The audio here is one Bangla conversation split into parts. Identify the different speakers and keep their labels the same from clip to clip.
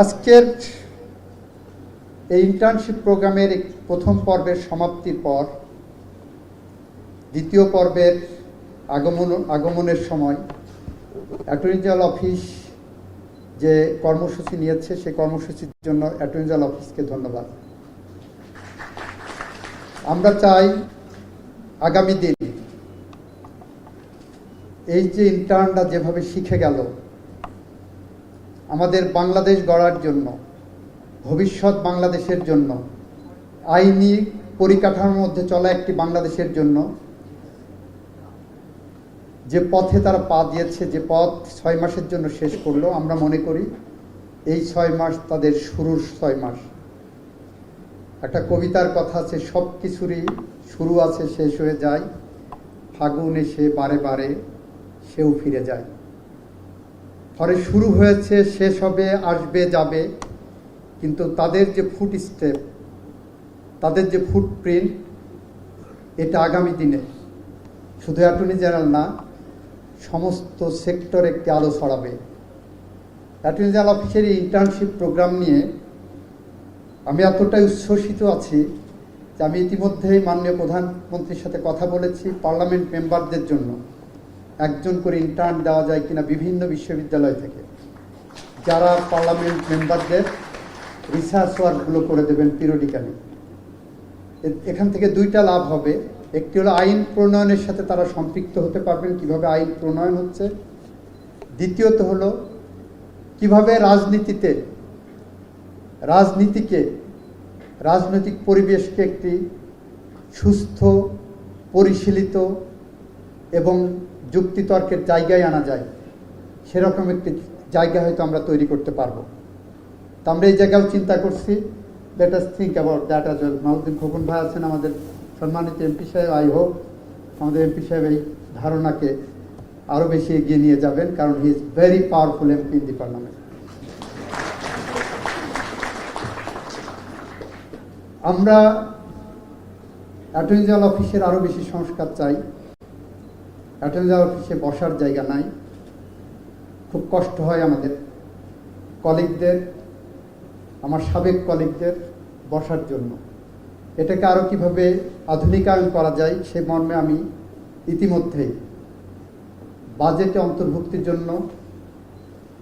Speaker 1: আজকের এই ইন্টার্নশিপ প্রোগ্রামের প্রথম পর্বের সমাপ্তির পর দ্বিতীয় পর্বের আগমনের সময় অ্যাটর্নি জেনারেল অফিস যে কর্মসূচি নিয়েছে সেই কর্মসূচির জন্য অ্যাটর্নি জেনারেল অফিসকে ধন্যবাদ। আমরা চাই আগামী দিন এই যে ইন্টার্নরা যেভাবে শিখে গেল আমাদের বাংলাদেশ গড়ার জন্য, ভবিষ্যৎ বাংলাদেশের জন্য, আইনি পরিকাঠামোর মধ্যে চলা একটি বাংলাদেশের জন্য যে পথে তারা পা দিয়েছে, যে পথ 6 মাসের জন্য শেষ করলো, আমরা মনে করি এই 6 মাস তাদের শুরুর 6 মাস। একটা কবিতার কথা আছে, সব কিছুরই শুরু আছে শেষ হয়ে যায়, ফাগুন এসে বারে বারে সেও ফিরে যায়। ফলে শুরু হয়েছে, শেষ হবে, আসবে, যাবে, কিন্তু তাদের যে ফুট স্টেপ, তাদের যে ফুটপ্রিন্ট, এটা আগামী দিনে শুধু অ্যাটর্নি জেনারেল না, সমস্ত সেক্টর একটি আলো ছড়াবে। অ্যাটর্নি জেনারেল অফিসের এই ইন্টার্নশিপ প্রোগ্রাম নিয়ে আমি এতটাই উচ্ছ্বসিত আছি যে আমি ইতিমধ্যেই মাননীয় প্রধানমন্ত্রীর সাথে কথা বলেছি, পার্লামেন্ট মেম্বারদের জন্য একজন করে ইন্টার্ন দেওয়া যায় কিনা বিভিন্ন বিশ্ববিদ্যালয় থেকে, যারা পার্লামেন্ট মেম্বারদের রিসার্চ ওয়ার্কগুলো করে দেবেন পিরিয়ডিক্যালি। এখান থেকে 2টা লাভ হবে। একটি হলো আইন প্রণয়নের সাথে তারা সম্পৃক্ত হতে পারবেন, কিভাবে আইন প্রণয়ন হচ্ছে। দ্বিতীয়ত হলো কিভাবে রাজনৈতিক পরিবেশকে একটি সুস্থ, পরিশীলিত এবং যুক্তিতর্কের জায়গায় আনা যায়, সেরকম একটি জায়গা হয়তো আমরা তৈরি করতে পারবো। তা আমরা এই জায়গাও চিন্তা করছি, let us think about that as well. Mahmuddin Khokon ভাই আছেন আমাদের সম্মানিত এমপি সাহেব, আই হোপ আমাদের এমপি সাহেব এই ধারণাকে আরও বেশি এগিয়ে নিয়ে যাবেন, কারণ he is very powerful MP in the parliament. আমরা অ্যাটর্নি জেনারেল অফিসের আরও বেশি সংস্কার চাই। অ্যাটর্নি জেনারেল অফিসে বসার জায়গা নাই, খুব কষ্ট হয় আমাদের কলিগদের, আমার সাবেক কলিগদের বসার জন্য। এটাকে আরও কীভাবে আধুনিকায়ন করা যায় সে মর্মে আমি ইতিমধ্যেই বাজেটে অন্তর্ভুক্তির জন্য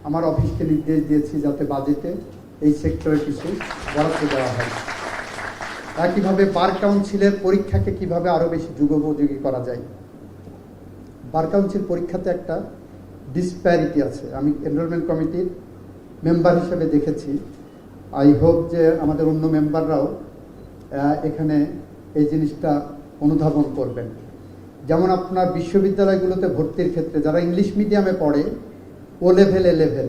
Speaker 1: আমার অফিসকে নির্দেশ দিয়েছি, যাতে বাজেটে এই সেক্টরে কিছু বরাদ্দ দেওয়া হয়। একইভাবে বার কাউন্সিলের পরীক্ষাকে কিভাবে আরও বেশি যুগোপযোগী করা যায়। বার কাউন্সিল পরীক্ষাতে একটা ডিসপ্যারিটি আছে, আমি এনরোলমেন্ট কমিটির মেম্বার হিসেবে দেখেছি। আই হোপ যে আমাদের অন্য মেম্বাররাও এখানে এই জিনিসটা অনুধাবন করবেন। যেমন আপনার বিশ্ববিদ্যালয়গুলোতে ভর্তির ক্ষেত্রে যারা ইংলিশ মিডিয়ামে পড়ে, ও লেভেল, এ লেভেল,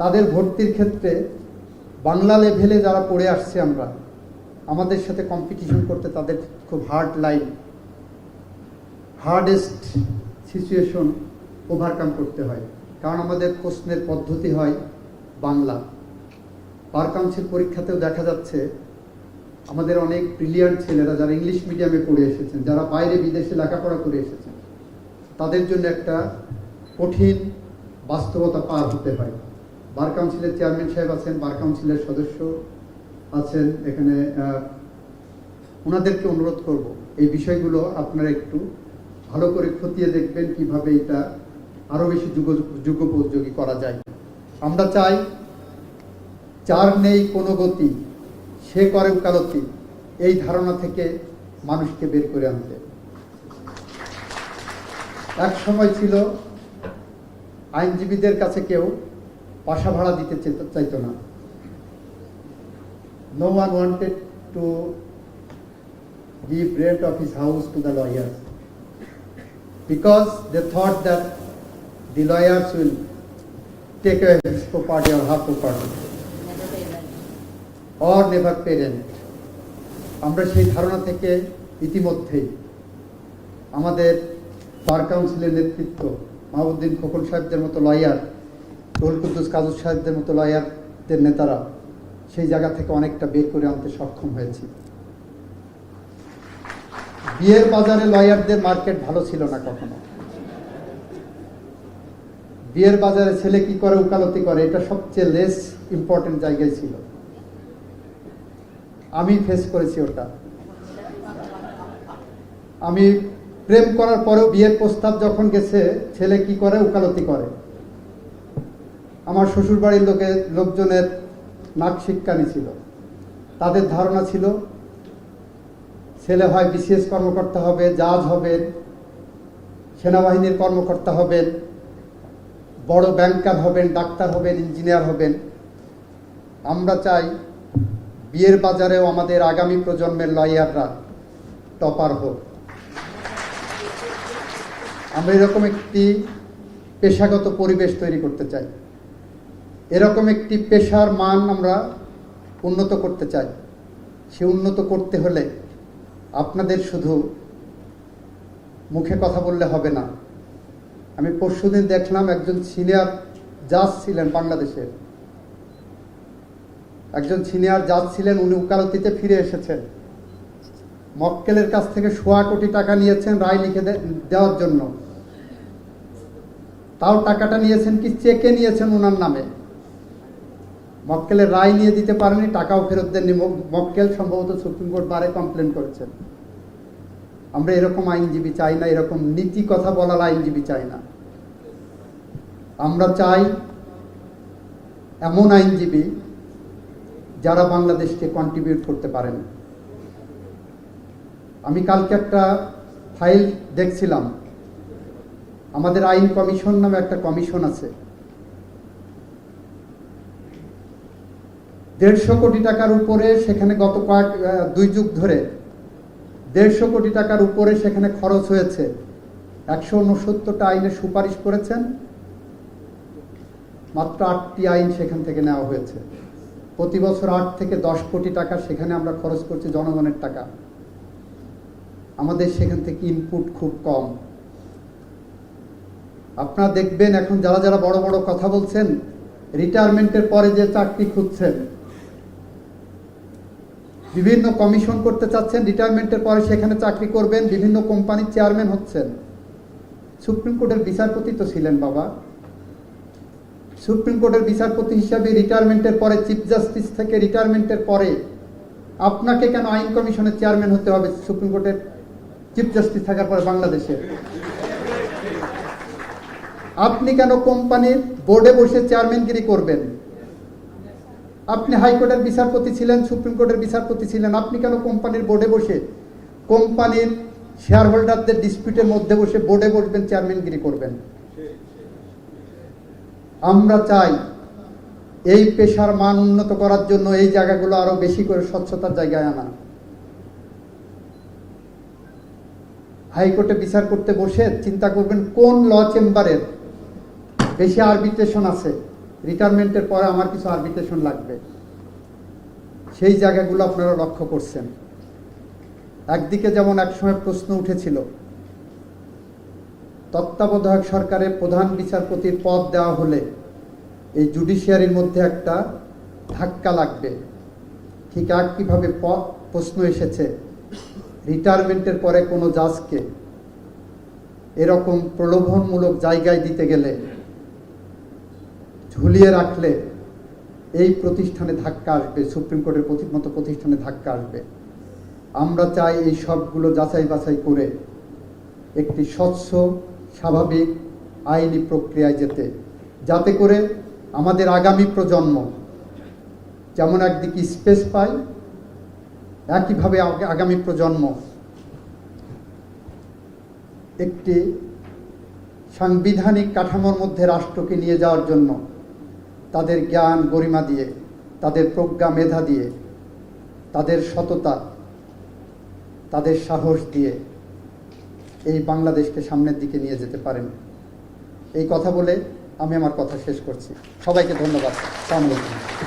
Speaker 1: তাদের ভর্তির ক্ষেত্রে বাংলা লেভেলে যারা পড়ে আসছে, আমরা আমাদের সাথে কম্পিটিশন করতে তাদের খুব হার্ডেস্ট সিচুয়েশন ওভারকাম করতে হয়, কারণ আমাদের প্রশ্নের পদ্ধতি হয় বাংলা। বার কাউন্সিল পরীক্ষাতেও দেখা যাচ্ছে আমাদের অনেক ব্রিলিয়ান্ট ছেলেরা যারা ইংলিশ মিডিয়ামে পড়ে এসেছেন, যারা বাইরে বিদেশে লেখাপড়া করে এসেছেন, তাদের জন্য একটা কঠিন বাস্তবতা পার হতে হয়। বার কাউন্সিলের চেয়ারম্যান সাহেব আছেন, বার কাউন্সিলের সদস্য আছেন এখানে, ওনাদেরকে অনুরোধ করব এই বিষয়গুলো আপনারা একটু ভালো করে খতিয়ে দেখবেন, কিভাবে এটা আরও বেশি যুগোপযোগী করা যায়। আমরা চাই যার নেই কোনো গতি সে করে উকালতি, এই ধারণা থেকে মানুষকে বের করে আনতে। এক সময় ছিল আইনজীবীদের কাছে কেউ বাসা ভাড়া দিতে চাইতো না। No one wanted to give rent of his house to the lawyers because they thought that the lawyers will take away his property or half property or never pay rent. আমরা সেই ধারণা থেকে ইতিমধ্যেই আমাদের বার কাউন্সিলের নেতৃত্ব, মাহমুদ্দিন খোকন সাহেবদের মতো লয়ার, রুহুল কুদ্দুস কাজুস সাহেবদের মতো লয়ারদের নেতারা সেই জায়গা থেকে অনেকটা বের করে আনতে সক্ষম হয়েছি। বিয়ের বাজারে লয়ারদের মার্কেট ভালো ছিল না কখনো। বিয়ের বাজারে ছেলে কি করে উকালতি করে, এটা সবচেয়ে লেস ইম্পর্টেন্ট জায়গায় ছিল। আমি ফেস করেছি ওটা। আমি প্রেম করার পরেও বিয়ের প্রস্তাব যখন গেছে, ছেলে কি করে উকালতি করে। আমার শ্বশুর বাড়ির লোকজনের নাক শিক্ষানি ছিল। তাদের ধারণা ছিল ছেলে হয় বিসিএস কর্মকর্তা হবে, জাজ হবেন, সেনাবাহিনীর কর্মকর্তা হবেন, বড় ব্যাংকার হবেন, ডাক্তার হবেন, ইঞ্জিনিয়ার হবেন। আমরা চাই বিয়ের বাজারেও আমাদের আগামী প্রজন্মের লয়াররা টপার হোক। আমরা এরকম একটি পেশাগত পরিবেশ তৈরি করতে চাই। এরকম একটি পেশার মান আমরা উন্নত করতে চাই। সে উন্নত করতে হলে আপনাদের শুধু মুখে কথা বললে হবে না। আমি পরশুদিন দেখলাম একজন সিনিয়র জাজ ছিলেন, বাংলাদেশের একজন সিনিয়র জাজ ছিলেন, উনি উকালতিতে ফিরে এসেছেন। মক্কেলের কাছ থেকে 1.25 কোটি টাকা নিয়েছেন রায় লিখে দেওয়ার জন্য। তাও টাকাটা নিয়েছেন কি চেকে নিয়েছেন ওনার নামে। মক্কেলের রায় নিয়ে দিতে পারেনি, টাকাও ফেরত দেননি। মক্কেল সম্ভবত সুপ্রিম কোর্ট বারে কমপ্লেন করেছেন। আমরা এরকম আইনজীবী চাই না, এরকম নীতি কথা বলার আইনজীবী চাই না। আমরা চাই এমন আইনজীবী যারা বাংলাদেশকে কন্ট্রিবিউট করতে পারেন। আমি কালকে একটা ফাইল দেখছিলাম, আমাদের আইন কমিশন নামে একটা কমিশন আছে। 150 কোটি টাকার উপরে সেখানে গত 2 যুগ ধরে 150 কোটি টাকার উপরে সেখানে খরচ হয়েছে। 169টা আইনের সুপারিশ করেছেন, মাত্র 8টি আইন সেখান থেকে নেওয়া হয়েছে। প্রতি বছর 8 থেকে 10 কোটি টাকা সেখানে আমরা খরচ করছি জনগণের টাকা। আমাদের সেখান থেকে ইনপুট খুব কম। আপনারা দেখবেন এখন যারা যারা বড় বড় কথা বলছেন, রিটায়ারমেন্টের পরে যে চাকরি খুঁজছেন, বিভিন্ন কমিশন করতে চাচ্ছেন, রিটায়ারমেন্টের পরে সেখানে চাকরি করবেন, বিভিন্ন কোম্পানির চেয়ারম্যান হচ্ছেন। সুপ্রিম কোর্টের বিচারপতি তো ছিলেন বাবা। সুপ্রিম কোর্টের বিচারপতি হিসাবে রিটায়ারমেন্টের পরে, চিফ জাস্টিস থেকে রিটায়ারমেন্টের পরে আপনাকে কেন আইন কমিশনের চেয়ারম্যান হতে হবে সুপ্রিম কোর্টের চিফ জাস্টিস থাকার পরে বাংলাদেশে? আপনি কেন কোম্পানির বোর্ডে বসে চেয়ারম্যানগিরি করবেন? আপনি হাইকোর্টের বিচারপতি ছিলেন, সুপ্রিম কোর্টের বিচারপতি ছিলেন, আপনি কেন কোম্পানির বোর্ডে বসে কোম্পানির শেয়ার হোল্ডারদের ডিসপিউটের মধ্যে বসে বোর্ডে বসবেন, চেয়ারম্যানগিরি করবেন? আমরা চাই এই পেশার মান উন্নত করার জন্য এই জায়গাগুলো আরো বেশি করে স্বচ্ছতার জায়গায় আনা। হাইকোর্টে বিচার করতে বসে চিন্তা করবেন কোন ল চেম্বারের বেশি আরবিট্রেশন আছে, রিটায়ারমেন্টের পরে আমার কিছু আরবিট্রেশন লাগবে। সেই জায়গাগুলো আপনারা লক্ষ্য করছেন। একদিকে যেমন একসময় প্রশ্ন উঠেছিল, তত্ত্বাবধায়ক সরকারের প্রধান বিচারপতির পদ দেওয়া হলে এই জুডিশিয়ারির মধ্যে একটা ধাক্কা লাগবে। ঠিক একইভাবে প্রশ্ন এসেছে রিটায়ারমেন্টের পরে কোনো জাজকে এরকম প্রলোভনমূলক জায়গায় দিতে গেলে, ঝুলিয়ে রাখলে এই প্রতিষ্ঠানে ধাক্কা আসবে, সুপ্রিম কোর্টের মতো প্রতিষ্ঠানে ধাক্কা আসবে। আমরা চাই এই সবগুলো যাচাই বাছাই করে একটি স্বচ্ছ স্বাভাবিক আইনি প্রক্রিয়ায় যেতে, যাতে করে আমাদের আগামী প্রজন্ম যেমন একদিকে স্পেস পায়, একইভাবে আগামী প্রজন্ম একটি সাংবিধানিক কাঠামোর মধ্যে রাষ্ট্রকে নিয়ে যাওয়ার জন্য তাদের জ্ঞান গরিমা দিয়ে, তাদের প্রজ্ঞা মেধা দিয়ে, তাদের সততা, তাদের সাহস দিয়ে এই বাংলাদেশকে সামনের দিকে নিয়ে যেতে পারেন। এই কথা বলে আমি আমার কথা শেষ করছি। সবাইকে ধন্যবাদ। আসসালামু আলাইকুম।